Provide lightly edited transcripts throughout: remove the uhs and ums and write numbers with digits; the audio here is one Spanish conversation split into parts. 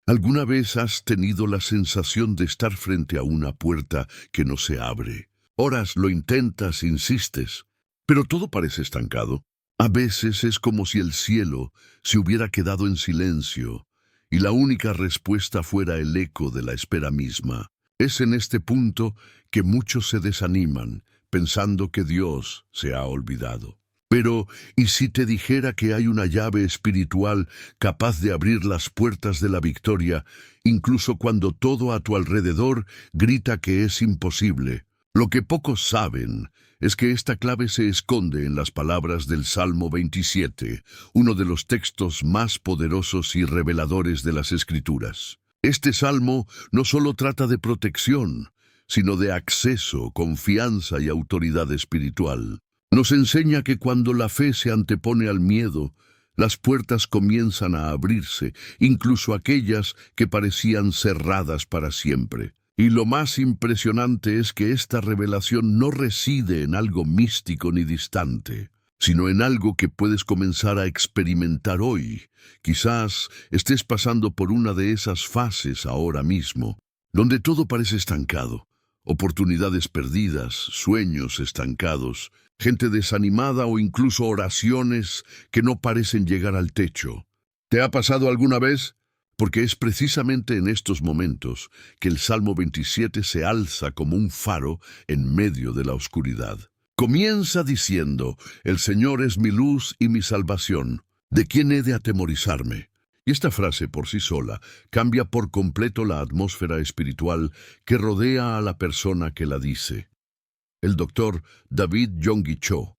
¿Alguna vez has tenido la sensación de estar frente a una puerta que no se abre? Horas lo intentas, insistes, pero todo parece estancado. A veces es como si el cielo se hubiera quedado en silencio y la única respuesta fuera el eco de la espera misma. Es en este punto que muchos se desaniman, pensando que Dios se ha olvidado. Pero, ¿y si te dijera que hay una llave espiritual capaz de abrir las puertas de la victoria, incluso cuando todo a tu alrededor grita que es imposible? Lo que pocos saben es que esta clave se esconde en las palabras del Salmo 27, uno de los textos más poderosos y reveladores de las Escrituras. Este salmo no solo trata de protección, sino de acceso, confianza y autoridad espiritual. Nos enseña que cuando la fe se antepone al miedo, las puertas comienzan a abrirse, incluso aquellas que parecían cerradas para siempre. Y lo más impresionante es que esta revelación no reside en algo místico ni distante, sino en algo que puedes comenzar a experimentar hoy. Quizás estés pasando por una de esas fases ahora mismo, donde todo parece estancado. Oportunidades perdidas, sueños estancados, gente desanimada o incluso oraciones que no parecen llegar al techo. ¿Te ha pasado alguna vez? Porque es precisamente en estos momentos que el Salmo 27 se alza como un faro en medio de la oscuridad. Comienza diciendo: «El Señor es mi luz y mi salvación. ¿De quién he de atemorizarme?». Y esta frase por sí sola cambia por completo la atmósfera espiritual que rodea a la persona que la dice. El doctor David Yonggi Cho,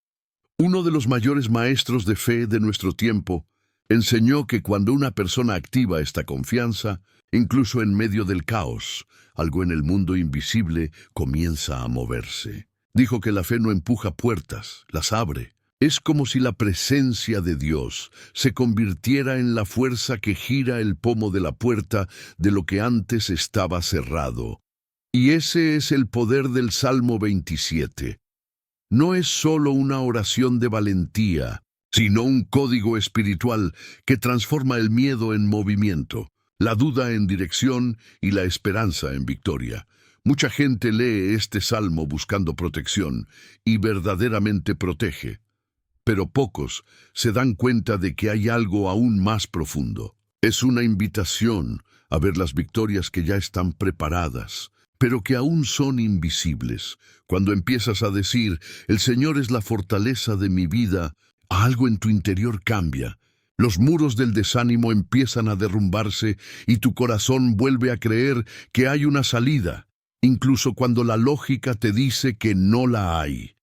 uno de los mayores maestros de fe de nuestro tiempo, enseñó que cuando una persona activa esta confianza, incluso en medio del caos, algo en el mundo invisible comienza a moverse. Dijo que la fe no empuja puertas, las abre. Es como si la presencia de Dios se convirtiera en la fuerza que gira el pomo de la puerta de lo que antes estaba cerrado. Y ese es el poder del Salmo 27. No es solo una oración de valentía, sino un código espiritual que transforma el miedo en movimiento, la duda en dirección y la esperanza en victoria. Mucha gente lee este salmo buscando protección y verdaderamente protege. Pero pocos se dan cuenta de que hay algo aún más profundo. Es una invitación a ver las victorias que ya están preparadas, pero que aún son invisibles. Cuando empiezas a decir: «El Señor es la fortaleza de mi vida», algo en tu interior cambia. Los muros del desánimo empiezan a derrumbarse y tu corazón vuelve a creer que hay una salida, incluso cuando la lógica te dice que no la hay.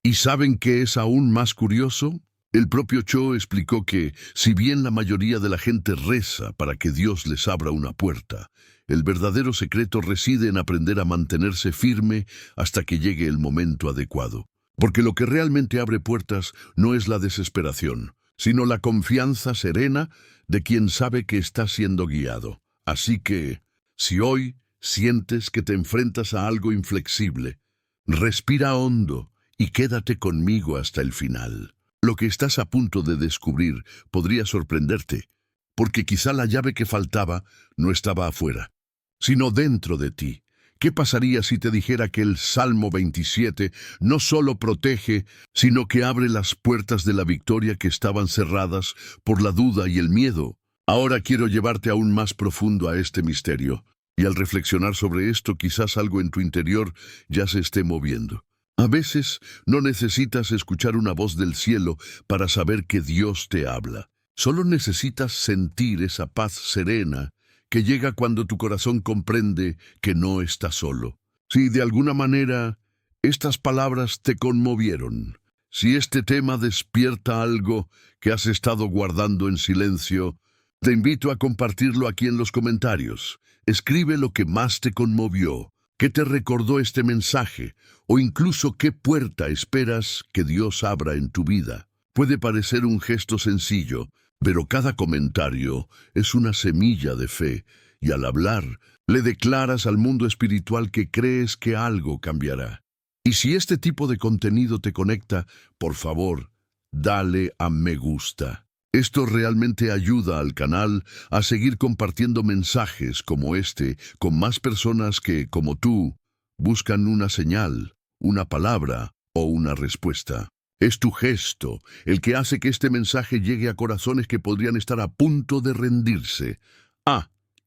¿Y saben qué es aún más curioso? El propio Cho explicó que, si bien la mayoría de la gente reza para que Dios les abra una puerta, el verdadero secreto reside en aprender a mantenerse firme hasta que llegue el momento adecuado. Porque lo que realmente abre puertas no es la desesperación, sino la confianza serena de quien sabe que está siendo guiado. Así que, si hoy sientes que te enfrentas a algo inflexible, respira hondo y quédate conmigo hasta el final. Lo que estás a punto de descubrir podría sorprenderte, porque quizá la llave que faltaba no estaba afuera, sino dentro de ti. ¿Qué pasaría si te dijera que el Salmo 27 no solo protege, sino que abre las puertas de la victoria que estaban cerradas por la duda y el miedo? Ahora quiero llevarte aún más profundo a este misterio, y al reflexionar sobre esto, quizás algo en tu interior ya se esté moviendo. A veces no necesitas escuchar una voz del cielo para saber que Dios te habla. Solo necesitas sentir esa paz serena que llega cuando tu corazón comprende que no estás solo. Si de alguna manera estas palabras te conmovieron, si este tema despierta algo que has estado guardando en silencio, te invito a compartirlo aquí en los comentarios. Escribe lo que más te conmovió, qué te recordó este mensaje, o incluso qué puerta esperas que Dios abra en tu vida. Puede parecer un gesto sencillo, pero cada comentario es una semilla de fe, y al hablar, le declaras al mundo espiritual que crees que algo cambiará. Y si este tipo de contenido te conecta, por favor, dale a me gusta. Esto realmente ayuda al canal a seguir compartiendo mensajes como este con más personas que, como tú, buscan una señal, una palabra o una respuesta. Es tu gesto el que hace que este mensaje llegue a corazones que podrían estar a punto de rendirse.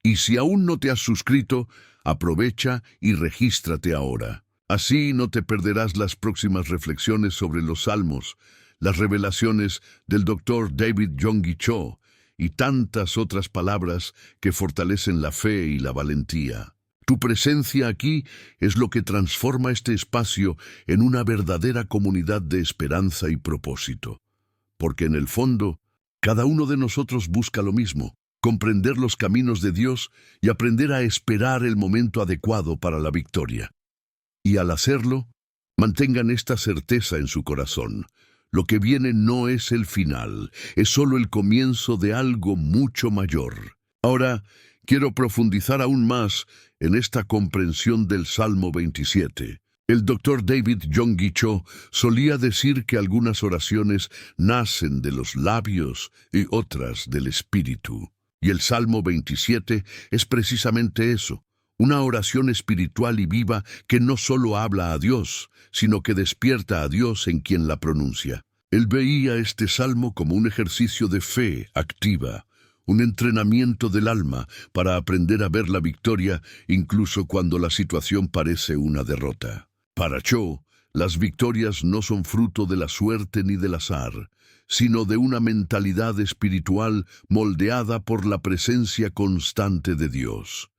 Y si aún no te has suscrito, aprovecha y regístrate ahora. Así no te perderás las próximas reflexiones sobre los Salmos, las revelaciones del Dr. David Yonggi Cho y tantas otras palabras que fortalecen la fe y la valentía. Tu presencia aquí es lo que transforma este espacio en una verdadera comunidad de esperanza y propósito. Porque en el fondo, cada uno de nosotros busca lo mismo: comprender los caminos de Dios y aprender a esperar el momento adecuado para la victoria. Y al hacerlo, mantengan esta certeza en su corazón: lo que viene no es el final, es solo el comienzo de algo mucho mayor. Ahora, quiero profundizar aún más en esta comprensión del Salmo 27. El Dr. David Yonggi Cho solía decir que algunas oraciones nacen de los labios y otras del espíritu. Y el Salmo 27 es precisamente eso: una oración espiritual y viva que no solo habla a Dios, sino que despierta a Dios en quien la pronuncia. Él veía este salmo como un ejercicio de fe activa, un entrenamiento del alma para aprender a ver la victoria incluso cuando la situación parece una derrota. Para Cho, las victorias no son fruto de la suerte ni del azar, sino de una mentalidad espiritual moldeada por la presencia constante de Dios.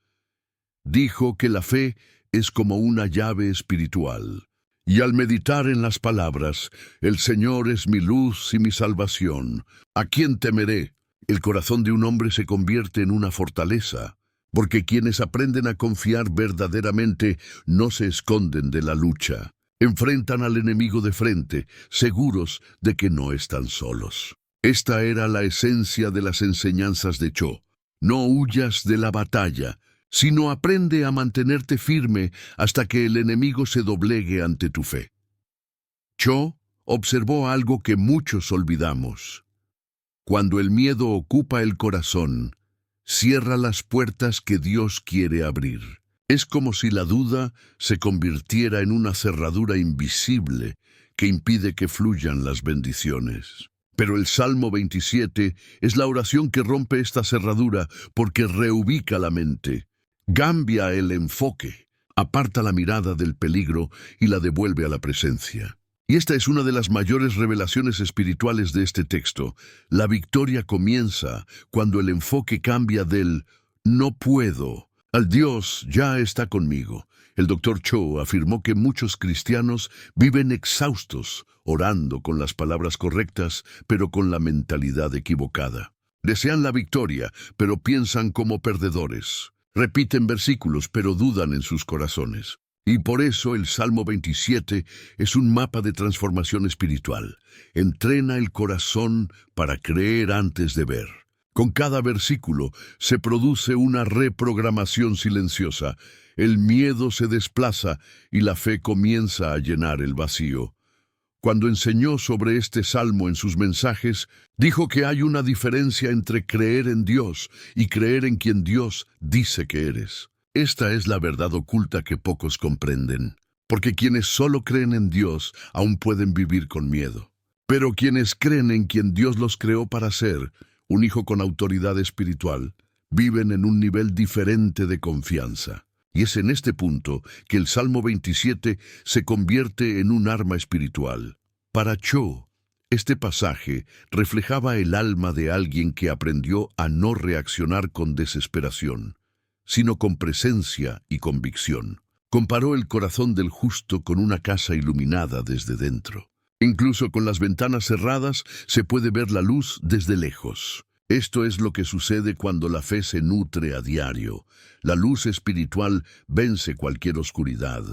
Dijo que la fe es como una llave espiritual, y al meditar en las palabras, «El Señor es mi luz y mi salvación, ¿a quién temeré?», el corazón de un hombre se convierte en una fortaleza, porque quienes aprenden a confiar verdaderamente no se esconden de la lucha. Enfrentan al enemigo de frente, seguros de que no están solos. Esta era la esencia de las enseñanzas de Cho. No huyas de la batalla, sino aprende a mantenerte firme hasta que el enemigo se doblegue ante tu fe. Cho observó algo que muchos olvidamos. Cuando el miedo ocupa el corazón, cierra las puertas que Dios quiere abrir. Es como si la duda se convirtiera en una cerradura invisible que impide que fluyan las bendiciones. Pero el Salmo 27 es la oración que rompe esta cerradura porque reubica la mente. Cambia el enfoque, aparta la mirada del peligro y la devuelve a la presencia. Y esta es una de las mayores revelaciones espirituales de este texto. La victoria comienza cuando el enfoque cambia del «no puedo» al «Dios ya está conmigo». El Dr. Cho afirmó que muchos cristianos viven exhaustos, orando con las palabras correctas, pero con la mentalidad equivocada. Desean la victoria, pero piensan como perdedores. Repiten versículos, pero dudan en sus corazones. Y por eso el Salmo 27 es un mapa de transformación espiritual. Entrena el corazón para creer antes de ver. Con cada versículo se produce una reprogramación silenciosa. El miedo se desplaza y la fe comienza a llenar el vacío. Cuando enseñó sobre este salmo en sus mensajes, dijo que hay una diferencia entre creer en Dios y creer en quien Dios dice que eres. Esta es la verdad oculta que pocos comprenden, porque quienes solo creen en Dios aún pueden vivir con miedo. Pero quienes creen en quien Dios los creó para ser, un hijo con autoridad espiritual, viven en un nivel diferente de confianza. Y es en este punto que el Salmo 27 se convierte en un arma espiritual. Para Cho, este pasaje reflejaba el alma de alguien que aprendió a no reaccionar con desesperación, sino con presencia y convicción. Comparó el corazón del justo con una casa iluminada desde dentro. Incluso con las ventanas cerradas se puede ver la luz desde lejos. Esto es lo que sucede cuando la fe se nutre a diario. La luz espiritual vence cualquier oscuridad.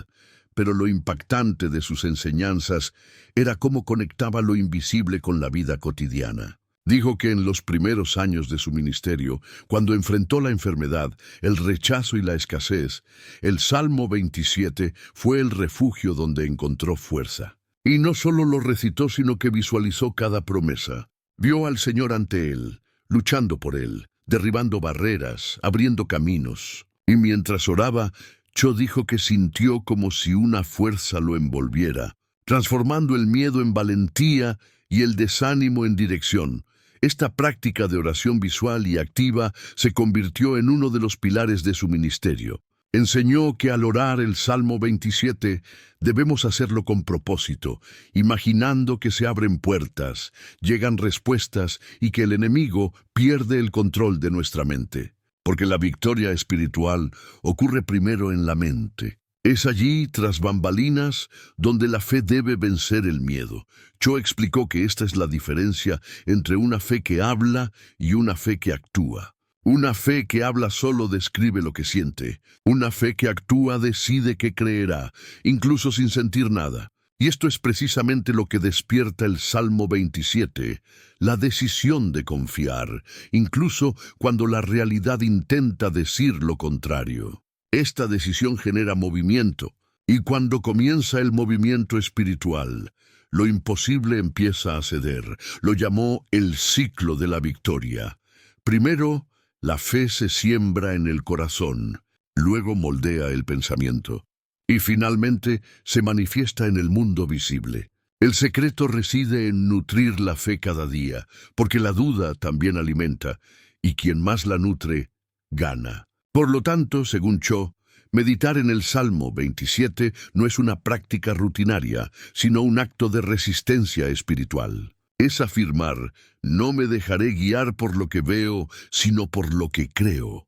Pero lo impactante de sus enseñanzas era cómo conectaba lo invisible con la vida cotidiana. Dijo que en los primeros años de su ministerio, cuando enfrentó la enfermedad, el rechazo y la escasez, el Salmo 27 fue el refugio donde encontró fuerza. Y no solo lo recitó, sino que visualizó cada promesa. Vio al Señor ante él, luchando por él, derribando barreras, abriendo caminos. Y mientras oraba, Cho dijo que sintió como si una fuerza lo envolviera, transformando el miedo en valentía y el desánimo en dirección. Esta práctica de oración visual y activa se convirtió en uno de los pilares de su ministerio. Enseñó que al orar el Salmo 27 debemos hacerlo con propósito, imaginando que se abren puertas, llegan respuestas y que el enemigo pierde el control de nuestra mente. Porque la victoria espiritual ocurre primero en la mente. Es allí, tras bambalinas, donde la fe debe vencer el miedo. Cho explicó que esta es la diferencia entre una fe que habla y una fe que actúa. Una fe que habla solo describe lo que siente. Una fe que actúa decide que creerá, incluso sin sentir nada. Y esto es precisamente lo que despierta el Salmo 27, la decisión de confiar, incluso cuando la realidad intenta decir lo contrario. Esta decisión genera movimiento, y cuando comienza el movimiento espiritual, lo imposible empieza a ceder. Lo llamó el ciclo de la victoria. Primero, la fe se siembra en el corazón, luego moldea el pensamiento, y finalmente se manifiesta en el mundo visible. El secreto reside en nutrir la fe cada día, porque la duda también alimenta, y quien más la nutre, gana. Por lo tanto, según Cho, meditar en el Salmo 27 no es una práctica rutinaria, sino un acto de resistencia espiritual. Es afirmar, no me dejaré guiar por lo que veo, sino por lo que creo.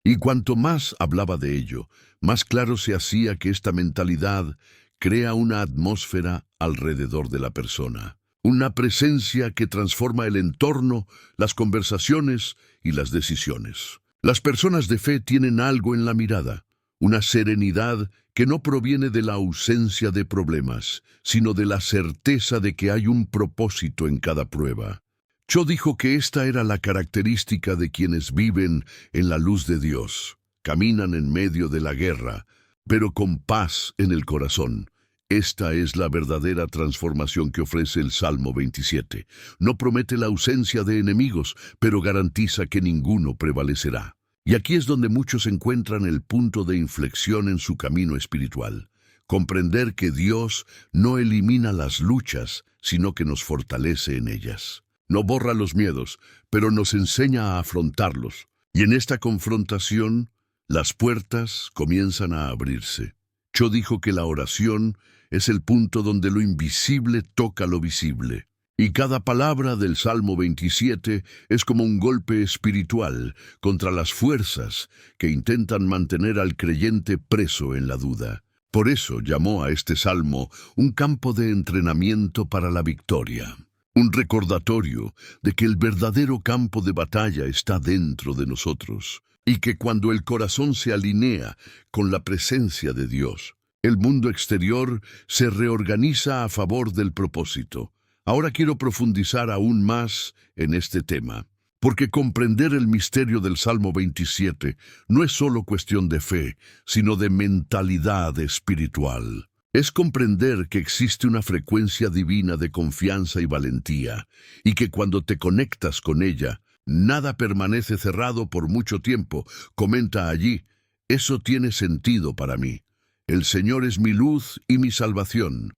Y cuanto más hablaba de ello, más claro se hacía que esta mentalidad crea una atmósfera alrededor de la persona. Una presencia que transforma el entorno, las conversaciones y las decisiones. Las personas de fe tienen algo en la mirada, una serenidad que no proviene de la ausencia de problemas, sino de la certeza de que hay un propósito en cada prueba. Cho dijo que esta era la característica de quienes viven en la luz de Dios. Caminan en medio de la guerra, pero con paz en el corazón. Esta es la verdadera transformación que ofrece el Salmo 27. No promete la ausencia de enemigos, pero garantiza que ninguno prevalecerá. Y aquí es donde muchos encuentran el punto de inflexión en su camino espiritual. Comprender que Dios no elimina las luchas, sino que nos fortalece en ellas. No borra los miedos, pero nos enseña a afrontarlos. Y en esta confrontación, las puertas comienzan a abrirse. Cho dijo que la oración es el punto donde lo invisible toca lo visible. Y cada palabra del Salmo 27 es como un golpe espiritual contra las fuerzas que intentan mantener al creyente preso en la duda. Por eso llamó a este salmo un campo de entrenamiento para la victoria. Un recordatorio de que el verdadero campo de batalla está dentro de nosotros y que cuando el corazón se alinea con la presencia de Dios, el mundo exterior se reorganiza a favor del propósito. Ahora quiero profundizar aún más en este tema, porque comprender el misterio del Salmo 27 no es solo cuestión de fe, sino de mentalidad espiritual. Es comprender que existe una frecuencia divina de confianza y valentía, y que cuando te conectas con ella, nada permanece cerrado por mucho tiempo. Comenta allí, eso tiene sentido para mí. El Señor es mi luz y mi salvación.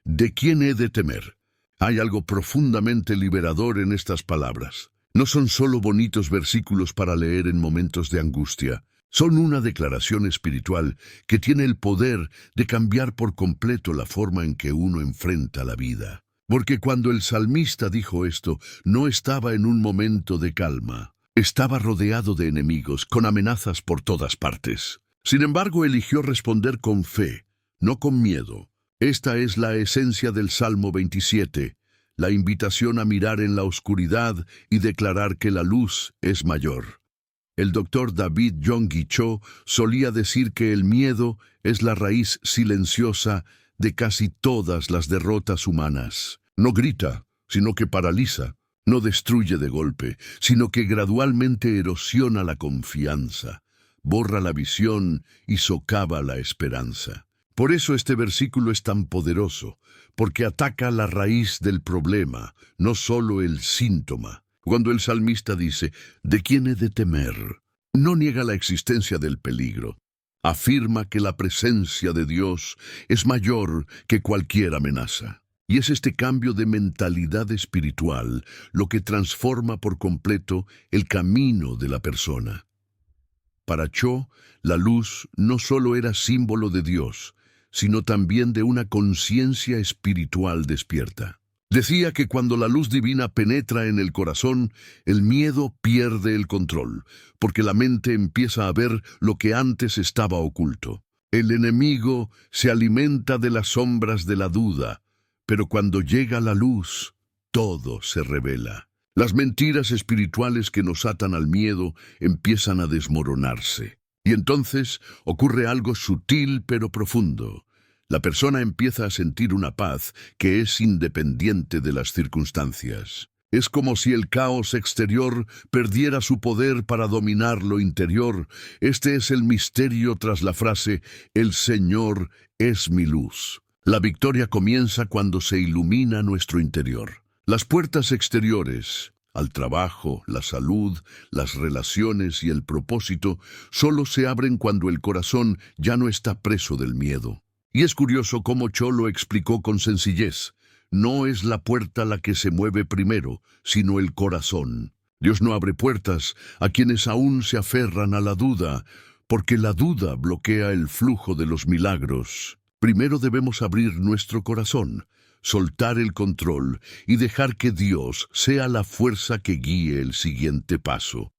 ¿De quién he de temer? Hay algo profundamente liberador en estas palabras. No son solo bonitos versículos para leer en momentos de angustia. Son una declaración espiritual que tiene el poder de cambiar por completo la forma en que uno enfrenta la vida. Porque cuando el salmista dijo esto, no estaba en un momento de calma. Estaba rodeado de enemigos, con amenazas por todas partes. Sin embargo, eligió responder con fe, no con miedo. Esta es la esencia del Salmo 27, la invitación a mirar en la oscuridad y declarar que la luz es mayor. El doctor David Yonggi Cho solía decir que el miedo es la raíz silenciosa de casi todas las derrotas humanas. No grita, sino que paraliza. No destruye de golpe, sino que gradualmente erosiona la confianza, borra la visión y socava la esperanza. Por eso este versículo es tan poderoso, porque ataca la raíz del problema, no solo el síntoma. Cuando el salmista dice, ¿de quién he de temer?, no niega la existencia del peligro. Afirma que la presencia de Dios es mayor que cualquier amenaza. Y es este cambio de mentalidad espiritual lo que transforma por completo el camino de la persona. Para Cho, la luz no solo era símbolo de Dios, sino también de una conciencia espiritual despierta. Decía que cuando la luz divina penetra en el corazón, el miedo pierde el control, porque la mente empieza a ver lo que antes estaba oculto. El enemigo se alimenta de las sombras de la duda, pero cuando llega la luz, todo se revela. Las mentiras espirituales que nos atan al miedo empiezan a desmoronarse. Y entonces ocurre algo sutil pero profundo. La persona empieza a sentir una paz que es independiente de las circunstancias. Es como si el caos exterior perdiera su poder para dominar lo interior. Este es el misterio tras la frase, «El Señor es mi luz». La victoria comienza cuando se ilumina nuestro interior. Las puertas exteriores, al trabajo, la salud, las relaciones y el propósito, solo se abren cuando el corazón ya no está preso del miedo. Y es curioso cómo Cho lo explicó con sencillez. No es la puerta la que se mueve primero, sino el corazón. Dios no abre puertas a quienes aún se aferran a la duda, porque la duda bloquea el flujo de los milagros. Primero debemos abrir nuestro corazón, soltar el control y dejar que Dios sea la fuerza que guíe el siguiente paso.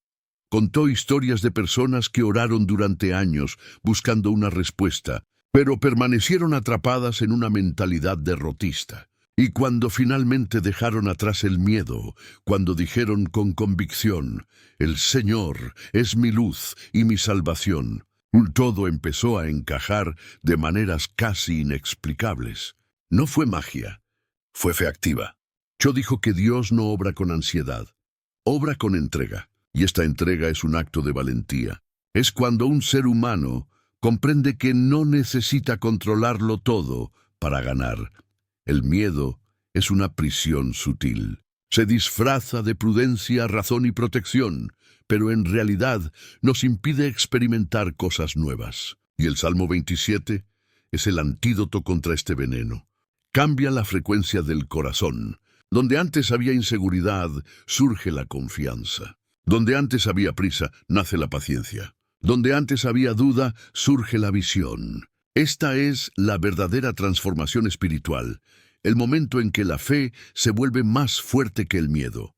Contó historias de personas que oraron durante años buscando una respuesta, pero permanecieron atrapadas en una mentalidad derrotista. Y cuando finalmente dejaron atrás el miedo, cuando dijeron con convicción, «El Señor es mi luz y mi salvación», todo empezó a encajar de maneras casi inexplicables. No fue magia, fue fe activa. Cho dijo que Dios no obra con ansiedad, obra con entrega. Y esta entrega es un acto de valentía. Es cuando un ser humano comprende que no necesita controlarlo todo para ganar. El miedo es una prisión sutil. Se disfraza de prudencia, razón y protección, pero en realidad nos impide experimentar cosas nuevas. Y el Salmo 27 es el antídoto contra este veneno. Cambia la frecuencia del corazón. Donde antes había inseguridad, surge la confianza. Donde antes había prisa, nace la paciencia. Donde antes había duda, surge la visión. Esta es la verdadera transformación espiritual, el momento en que la fe se vuelve más fuerte que el miedo.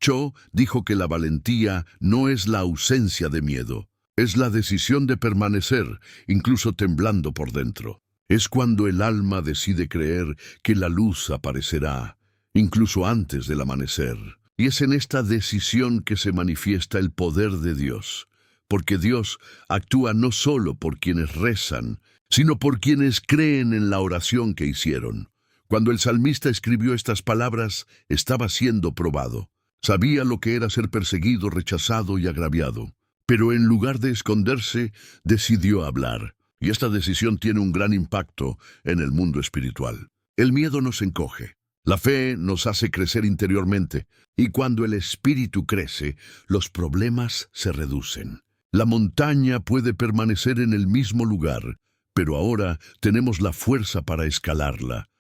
Cho dijo que la valentía no es la ausencia de miedo, es la decisión de permanecer, incluso temblando por dentro. Es cuando el alma decide creer que la luz aparecerá, incluso antes del amanecer. Y es en esta decisión que se manifiesta el poder de Dios. Porque Dios actúa no solo por quienes rezan, sino por quienes creen en la oración que hicieron. Cuando el salmista escribió estas palabras, estaba siendo probado. Sabía lo que era ser perseguido, rechazado y agraviado. Pero en lugar de esconderse, decidió hablar. Y esta decisión tiene un gran impacto en el mundo espiritual. El miedo nos encoge. La fe nos hace crecer interiormente. Y cuando el espíritu crece, los problemas se reducen. La montaña puede permanecer en el mismo lugar, pero ahora tenemos la fuerza para escalarla.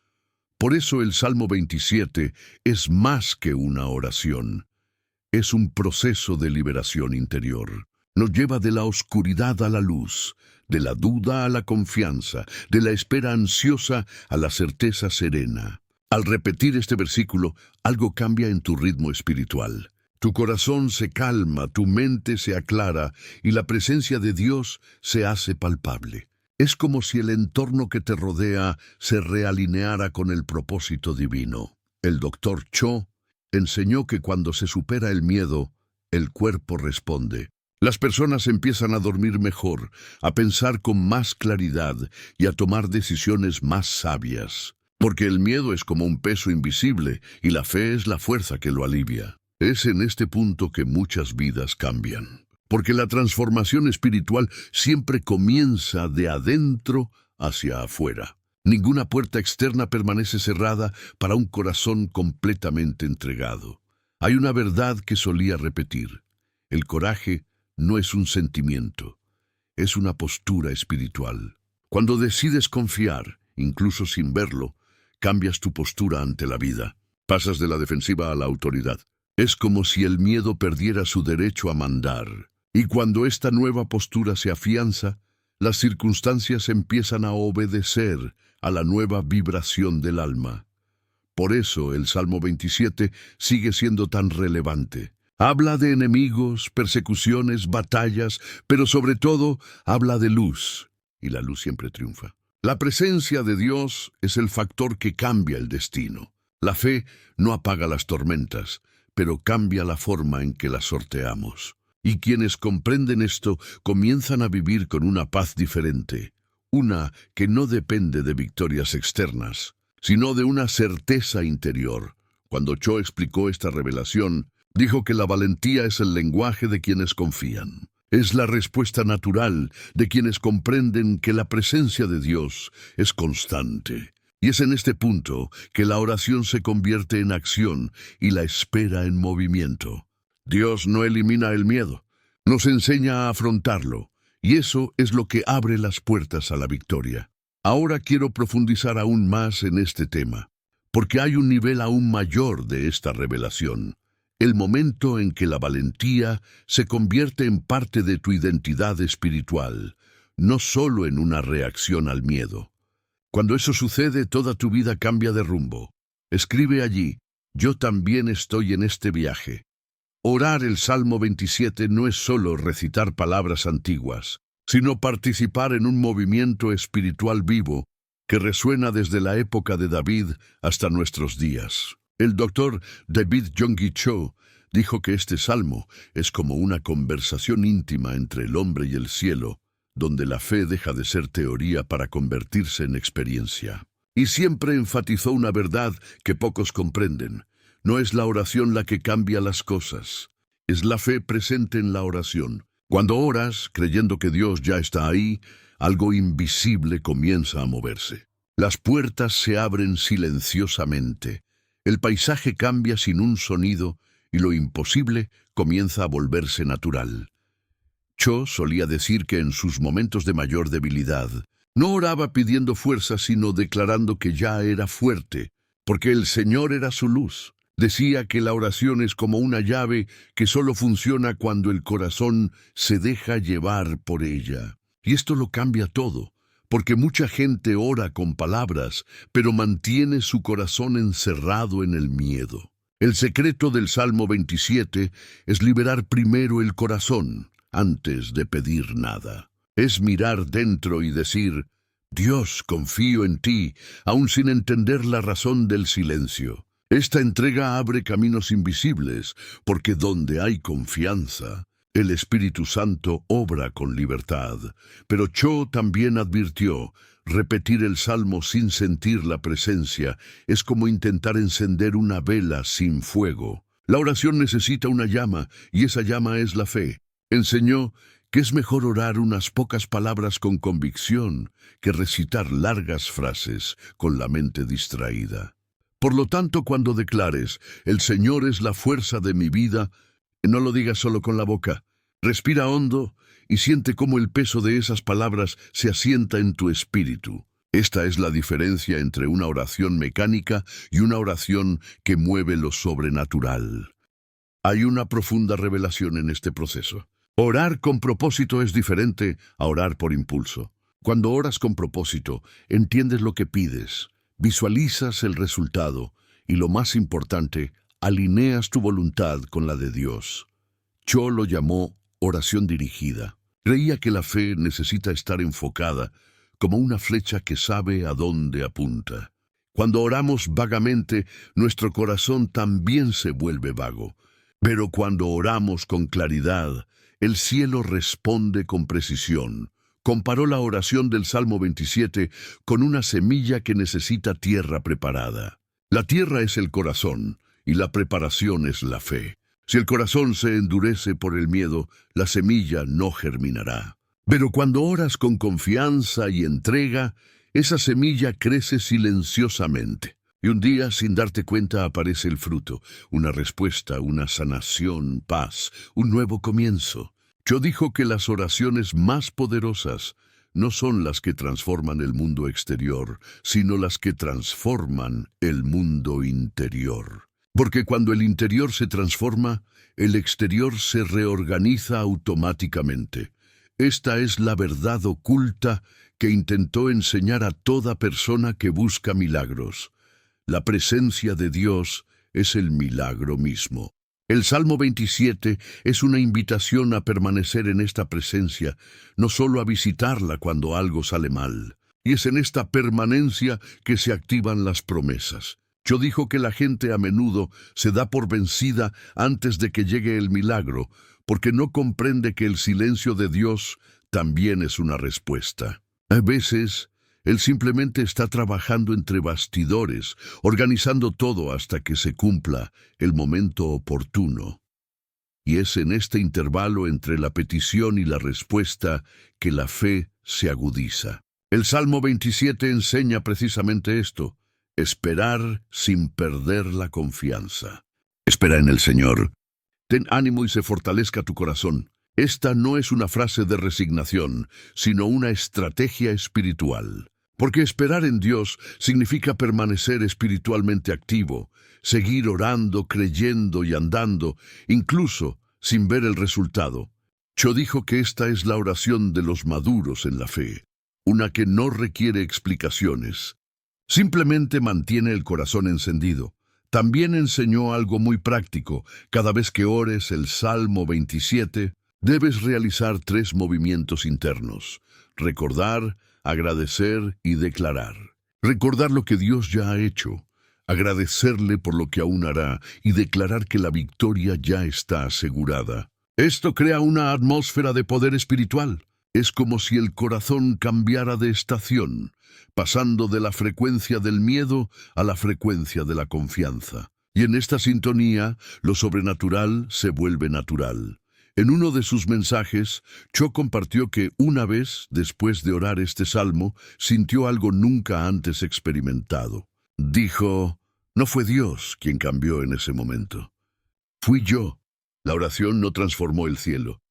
Por eso el Salmo 27 es más que una oración. Es un proceso de liberación interior. Nos lleva de la oscuridad a la luz, de la duda a la confianza, de la espera ansiosa a la certeza serena. Al repetir este versículo, algo cambia en tu ritmo espiritual. Tu corazón se calma, tu mente se aclara y la presencia de Dios se hace palpable. Es como si el entorno que te rodea se realineara con el propósito divino. El doctor Cho enseñó que cuando se supera el miedo, el cuerpo responde. Las personas empiezan a dormir mejor, a pensar con más claridad y a tomar decisiones más sabias. Porque el miedo es como un peso invisible y la fe es la fuerza que lo alivia. Es en este punto que muchas vidas cambian. Porque la transformación espiritual siempre comienza de adentro hacia afuera. Ninguna puerta externa permanece cerrada para un corazón completamente entregado. Hay una verdad que solía repetir. El coraje no es un sentimiento, es una postura espiritual. Cuando decides confiar, incluso sin verlo, cambias tu postura ante la vida. Pasas de la defensiva a la autoridad. Es como si el miedo perdiera su derecho a mandar. Y cuando esta nueva postura se afianza, las circunstancias empiezan a obedecer a la nueva vibración del alma. Por eso el Salmo 27 sigue siendo tan relevante. Habla de enemigos, persecuciones, batallas, pero sobre todo habla de luz. Y la luz siempre triunfa. La presencia de Dios es el factor que cambia el destino. La fe no apaga las tormentas, pero cambia la forma en que las sorteamos. Y quienes comprenden esto comienzan a vivir con una paz diferente, una que no depende de victorias externas, sino de una certeza interior. Cuando Cho explicó esta revelación, dijo que la valentía es el lenguaje de quienes confían. Es la respuesta natural de quienes comprenden que la presencia de Dios es constante. Y es en este punto que la oración se convierte en acción y la espera en movimiento. Dios no elimina el miedo, nos enseña a afrontarlo, y eso es lo que abre las puertas a la victoria. Ahora quiero profundizar aún más en este tema, porque hay un nivel aún mayor de esta revelación. El momento en que la valentía se convierte en parte de tu identidad espiritual, no solo en una reacción al miedo. Cuando eso sucede, toda tu vida cambia de rumbo. Escribe allí, yo también estoy en este viaje. Orar el Salmo 27 no es solo recitar palabras antiguas, sino participar en un movimiento espiritual vivo que resuena desde la época de David hasta nuestros días. El doctor David Yonggi Cho dijo que este salmo es como una conversación íntima entre el hombre y el cielo, donde la fe deja de ser teoría para convertirse en experiencia. Y siempre enfatizó una verdad que pocos comprenden. No es la oración la que cambia las cosas, es la fe presente en la oración. Cuando oras, creyendo que Dios ya está ahí, algo invisible comienza a moverse. Las puertas se abren silenciosamente. El paisaje cambia sin un sonido y lo imposible comienza a volverse natural. Cho solía decir que en sus momentos de mayor debilidad, no oraba pidiendo fuerza, sino declarando que ya era fuerte, porque el Señor era su luz. Decía que la oración es como una llave que solo funciona cuando el corazón se deja llevar por ella. Y esto lo cambia todo. Porque mucha gente ora con palabras, pero mantiene su corazón encerrado en el miedo. El secreto del Salmo 27 es liberar primero el corazón, antes de pedir nada. Es mirar dentro y decir, Dios, confío en ti, aun sin entender la razón del silencio. Esta entrega abre caminos invisibles, porque donde hay confianza, el Espíritu Santo obra con libertad. Pero Cho también advirtió, repetir el Salmo sin sentir la presencia es como intentar encender una vela sin fuego. La oración necesita una llama, y esa llama es la fe. Enseñó que es mejor orar unas pocas palabras con convicción que recitar largas frases con la mente distraída. Por lo tanto, cuando declares, el Señor es la fuerza de mi vida, no lo digas solo con la boca. Respira hondo y siente cómo el peso de esas palabras se asienta en tu espíritu. Esta es la diferencia entre una oración mecánica y una oración que mueve lo sobrenatural. Hay una profunda revelación en este proceso. Orar con propósito es diferente a orar por impulso. Cuando oras con propósito, entiendes lo que pides, visualizas el resultado y, lo más importante, alineas tu voluntad con la de Dios. Cho lo llamó oración dirigida. Creía que la fe necesita estar enfocada como una flecha que sabe a dónde apunta. Cuando oramos vagamente, nuestro corazón también se vuelve vago. Pero cuando oramos con claridad, el cielo responde con precisión. Comparó la oración del Salmo 27 con una semilla que necesita tierra preparada. La tierra es el corazón y la preparación es la fe. Si el corazón se endurece por el miedo, la semilla no germinará. Pero cuando oras con confianza y entrega, esa semilla crece silenciosamente. Y un día, sin darte cuenta, aparece el fruto, una respuesta, una sanación, paz, un nuevo comienzo. Yo dijo que las oraciones más poderosas no son las que transforman el mundo exterior, sino las que transforman el mundo interior. Porque cuando el interior se transforma, el exterior se reorganiza automáticamente. Esta es la verdad oculta que intentó enseñar a toda persona que busca milagros. La presencia de Dios es el milagro mismo. El Salmo 27 es una invitación a permanecer en esta presencia, no solo a visitarla cuando algo sale mal. Y es en esta permanencia que se activan las promesas. Yo dijo que la gente a menudo se da por vencida antes de que llegue el milagro, porque no comprende que el silencio de Dios también es una respuesta. A veces, Él simplemente está trabajando entre bastidores, organizando todo hasta que se cumpla el momento oportuno. Y es en este intervalo entre la petición y la respuesta que la fe se agudiza. El Salmo 27 enseña precisamente esto: esperar sin perder la confianza. Espera en el Señor. Ten ánimo y se fortalezca tu corazón. Esta no es una frase de resignación, sino una estrategia espiritual. Porque esperar en Dios significa permanecer espiritualmente activo, seguir orando, creyendo y andando, incluso sin ver el resultado. Yo dijo que esta es la oración de los maduros en la fe, una que no requiere explicaciones. Simplemente mantiene el corazón encendido. También enseñó algo muy práctico. Cada vez que ores el Salmo 27, debes realizar 3 movimientos internos: recordar, agradecer y declarar. Recordar lo que Dios ya ha hecho, agradecerle por lo que aún hará y declarar que la victoria ya está asegurada. Esto crea una atmósfera de poder espiritual. Es como si el corazón cambiara de estación, pasando de la frecuencia del miedo a la frecuencia de la confianza. Y en esta sintonía, lo sobrenatural se vuelve natural. En uno de sus mensajes, Cho compartió que una vez, después de orar este salmo, sintió algo nunca antes experimentado. Dijo: no fue Dios quien cambió en ese momento. Fui yo. La oración no transformó el cielo.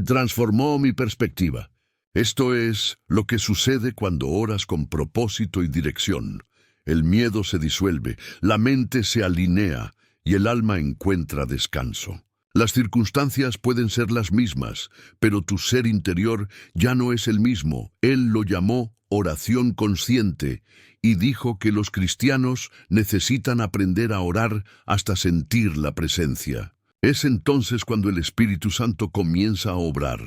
Transformó mi perspectiva. Esto es lo que sucede cuando oras con propósito y dirección. El miedo se disuelve, la mente se alinea y el alma encuentra descanso. Las circunstancias pueden ser las mismas, pero tu ser interior ya no es el mismo. Él lo llamó oración consciente y dijo que los cristianos necesitan aprender a orar hasta sentir la presencia. Es entonces cuando el Espíritu Santo comienza a obrar.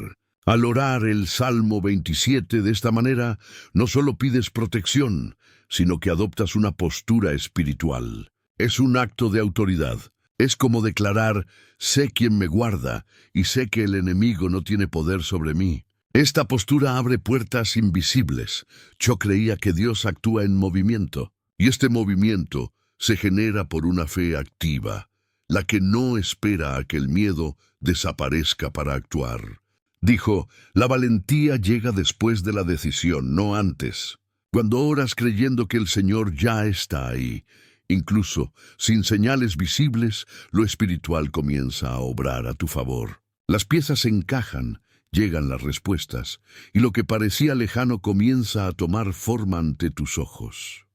Al orar el Salmo 27 de esta manera, no solo pides protección, sino que adoptas una postura espiritual. Es un acto de autoridad. Es como declarar: sé quién me guarda y sé que el enemigo no tiene poder sobre mí. Esta postura abre puertas invisibles. Yo creía que Dios actúa en movimiento, y este movimiento se genera por una fe activa, la que no espera a que el miedo desaparezca para actuar. Dijo: la valentía llega después de la decisión, no antes. Cuando oras creyendo que el Señor ya está ahí, incluso sin señales visibles, lo espiritual comienza a obrar a tu favor. Las piezas se encajan, llegan las respuestas, y lo que parecía lejano comienza a tomar forma ante tus ojos.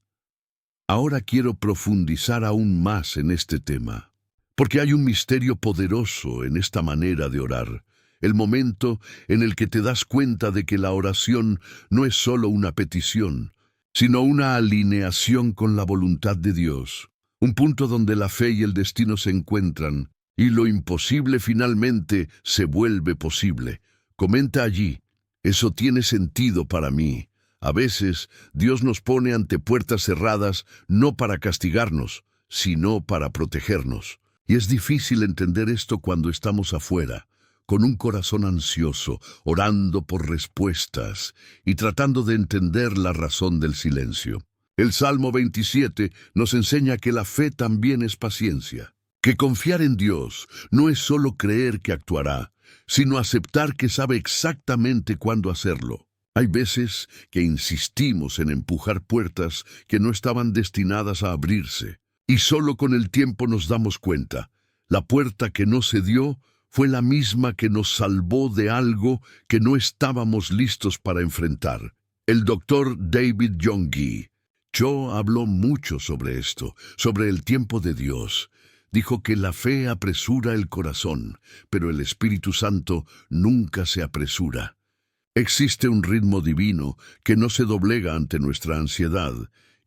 Ahora quiero profundizar aún más en este tema, porque hay un misterio poderoso en esta manera de orar. El momento en el que te das cuenta de que la oración no es solo una petición, sino una alineación con la voluntad de Dios, un punto donde la fe y el destino se encuentran, y lo imposible finalmente se vuelve posible. Comenta allí: eso tiene sentido para mí. A veces, Dios nos pone ante puertas cerradas no para castigarnos, sino para protegernos. Y es difícil entender esto cuando estamos afuera, con un corazón ansioso, orando por respuestas y tratando de entender la razón del silencio. El Salmo 27 nos enseña que la fe también es paciencia, que confiar en Dios no es solo creer que actuará, sino aceptar que sabe exactamente cuándo hacerlo. Hay veces que insistimos en empujar puertas que no estaban destinadas a abrirse, y solo con el tiempo nos damos cuenta. La puerta que no se dio fue la misma que nos salvó de algo que no estábamos listos para enfrentar. El doctor David Yonggi Cho habló mucho sobre esto, sobre el tiempo de Dios. Dijo que la fe apresura el corazón, pero el Espíritu Santo nunca se apresura. Existe un ritmo divino que no se doblega ante nuestra ansiedad,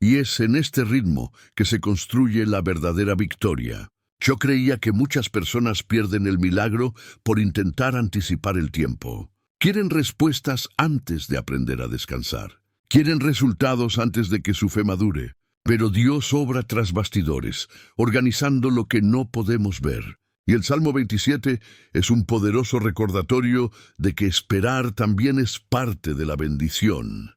y es en este ritmo que se construye la verdadera victoria. Yo creía que muchas personas pierden el milagro por intentar anticipar el tiempo. Quieren respuestas antes de aprender a descansar. Quieren resultados antes de que su fe madure. Pero Dios obra tras bastidores, organizando lo que no podemos ver. Y el Salmo 27 es un poderoso recordatorio de que esperar también es parte de la bendición.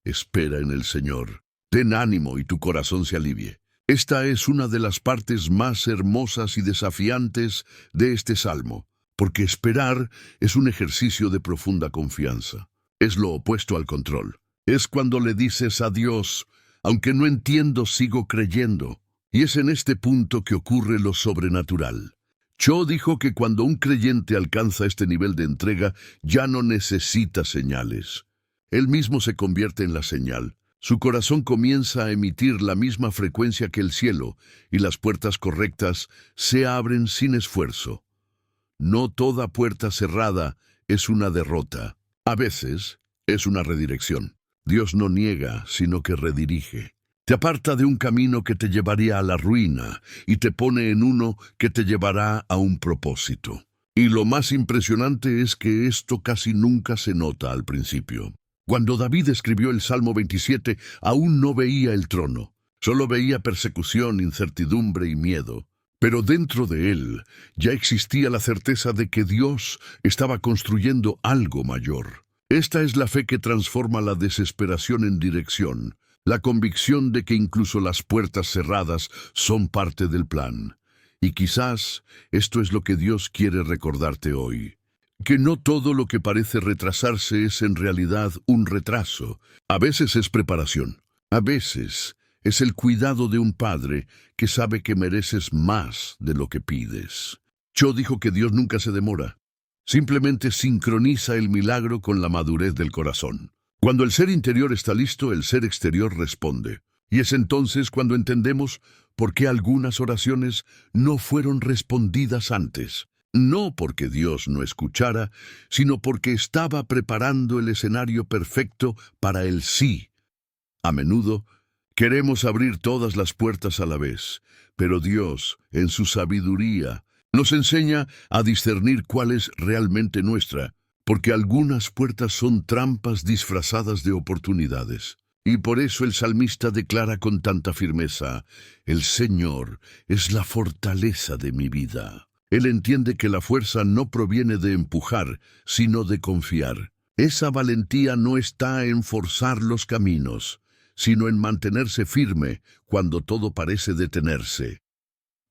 Espera en el Señor. Ten ánimo y tu corazón se alivie. Esta es una de las partes más hermosas y desafiantes de este salmo, porque esperar es un ejercicio de profunda confianza. Es lo opuesto al control. Es cuando le dices a Dios, aunque no entiendo, sigo creyendo. Y es en este punto que ocurre lo sobrenatural. Cho dijo que cuando un creyente alcanza este nivel de entrega, ya no necesita señales. Él mismo se convierte en la señal. Su corazón comienza a emitir la misma frecuencia que el cielo, y las puertas correctas se abren sin esfuerzo. No toda puerta cerrada es una derrota. A veces es una redirección. Dios no niega, sino que redirige. Te aparta de un camino que te llevaría a la ruina y te pone en uno que te llevará a un propósito. Y lo más impresionante es que esto casi nunca se nota al principio. Cuando David escribió el Salmo 27, aún no veía el trono. Solo veía persecución, incertidumbre y miedo. Pero dentro de él ya existía la certeza de que Dios estaba construyendo algo mayor. Esta es la fe que transforma la desesperación en dirección, la convicción de que incluso las puertas cerradas son parte del plan. Y quizás esto es lo que Dios quiere recordarte hoy. Que no todo lo que parece retrasarse es en realidad un retraso. A veces es preparación. A veces es el cuidado de un padre que sabe que mereces más de lo que pides. Cho dijo que Dios nunca se demora. Simplemente sincroniza el milagro con la madurez del corazón. Cuando el ser interior está listo, el ser exterior responde. Y es entonces cuando entendemos por qué algunas oraciones no fueron respondidas antes. No porque Dios no escuchara, sino porque estaba preparando el escenario perfecto para el sí. A menudo queremos abrir todas las puertas a la vez, pero Dios, en su sabiduría, nos enseña a discernir cuál es realmente nuestra, porque algunas puertas son trampas disfrazadas de oportunidades. Y por eso el salmista declara con tanta firmeza, «El Señor es la fortaleza de mi vida». Él entiende que la fuerza no proviene de empujar, sino de confiar. Esa valentía no está en forzar los caminos, sino en mantenerse firme cuando todo parece detenerse.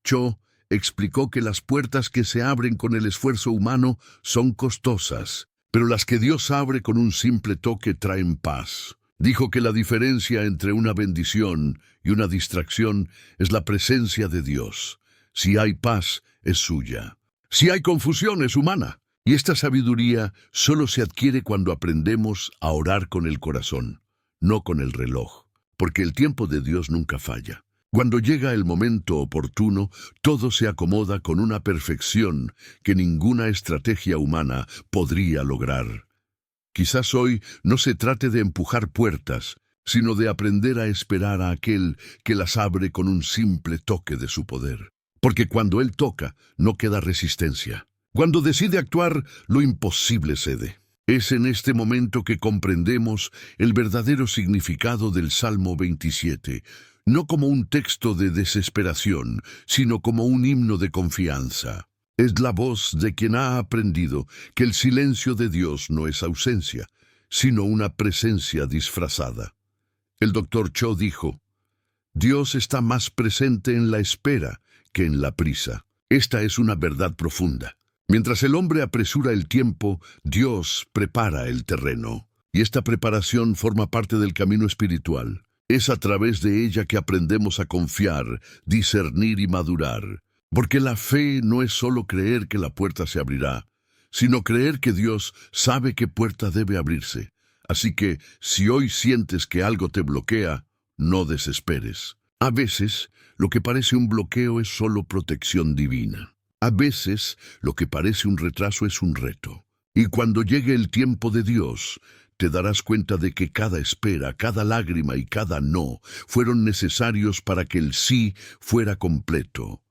Cho explicó que las puertas que se abren con el esfuerzo humano son costosas, pero las que Dios abre con un simple toque traen paz. Dijo que la diferencia entre una bendición y una distracción es la presencia de Dios. Si hay paz, es suya. Si hay confusión, es humana. Y esta sabiduría solo se adquiere cuando aprendemos a orar con el corazón, no con el reloj, porque el tiempo de Dios nunca falla. Cuando llega el momento oportuno, todo se acomoda con una perfección que ninguna estrategia humana podría lograr. Quizás hoy no se trate de empujar puertas, sino de aprender a esperar a aquel que las abre con un simple toque de su poder. Porque cuando Él toca, no queda resistencia. Cuando decide actuar, lo imposible cede. Es en este momento que comprendemos el verdadero significado del Salmo 27, no como un texto de desesperación, sino como un himno de confianza. Es la voz de quien ha aprendido que el silencio de Dios no es ausencia, sino una presencia disfrazada. El doctor Cho dijo, Dios está más presente en la espera que en la prisa. Esta es una verdad profunda. Mientras el hombre apresura el tiempo, Dios prepara el terreno. Y esta preparación forma parte del camino espiritual. Es a través de ella que aprendemos a confiar, discernir y madurar. Porque la fe no es solo creer que la puerta se abrirá, sino creer que Dios sabe qué puerta debe abrirse. Así que, si hoy sientes que algo te bloquea, no desesperes. A veces, lo que parece un bloqueo es solo protección divina. A veces, lo que parece un retraso es un reto. Y cuando llegue el tiempo de Dios, te darás cuenta de que cada espera, cada lágrima y cada no fueron necesarios para que el sí fuera completo.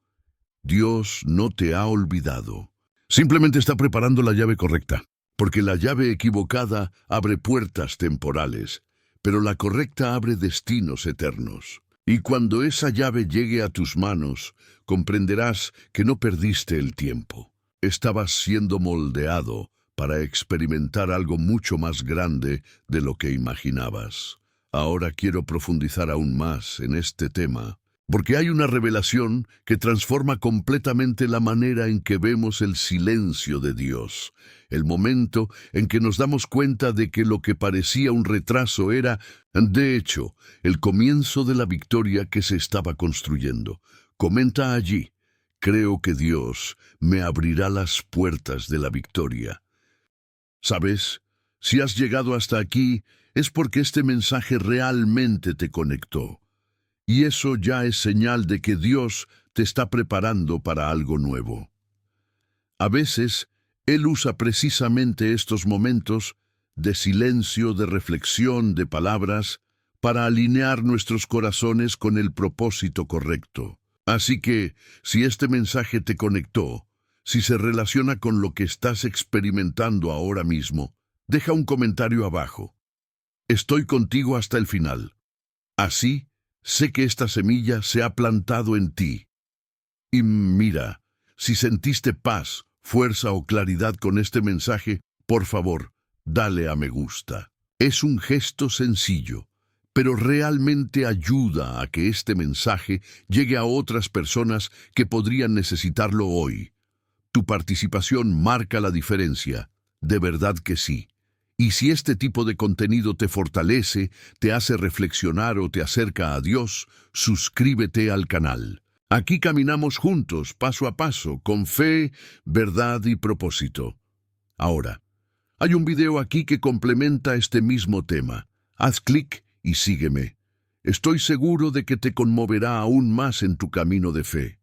Dios no te ha olvidado. Simplemente está preparando la llave correcta, porque la llave equivocada abre puertas temporales, pero la correcta abre destinos eternos. Y cuando esa llave llegue a tus manos, comprenderás que no perdiste el tiempo. Estabas siendo moldeado para experimentar algo mucho más grande de lo que imaginabas. Ahora quiero profundizar aún más en este tema, porque hay una revelación que transforma completamente la manera en que vemos el silencio de Dios. El momento en que nos damos cuenta de que lo que parecía un retraso era, de hecho, el comienzo de la victoria que se estaba construyendo. Comenta allí: creo que Dios me abrirá las puertas de la victoria. ¿Sabes? Si has llegado hasta aquí, es porque este mensaje realmente te conectó. Y eso ya es señal de que Dios te está preparando para algo nuevo. A veces, Él usa precisamente estos momentos de silencio, de reflexión, de palabras, para alinear nuestros corazones con el propósito correcto. Así que, si este mensaje te conectó, si se relaciona con lo que estás experimentando ahora mismo, deja un comentario abajo. Estoy contigo hasta el final. Así, sé que esta semilla se ha plantado en ti. Y mira, si sentiste paz, fuerza o claridad con este mensaje, por favor, dale a me gusta. Es un gesto sencillo, pero realmente ayuda a que este mensaje llegue a otras personas que podrían necesitarlo hoy. Tu participación marca la diferencia, de verdad que sí. Y si este tipo de contenido te fortalece, te hace reflexionar o te acerca a Dios, suscríbete al canal. Aquí caminamos juntos, paso a paso, con fe, verdad y propósito. Ahora, hay un video aquí que complementa este mismo tema. Haz clic y sígueme. Estoy seguro de que te conmoverá aún más en tu camino de fe.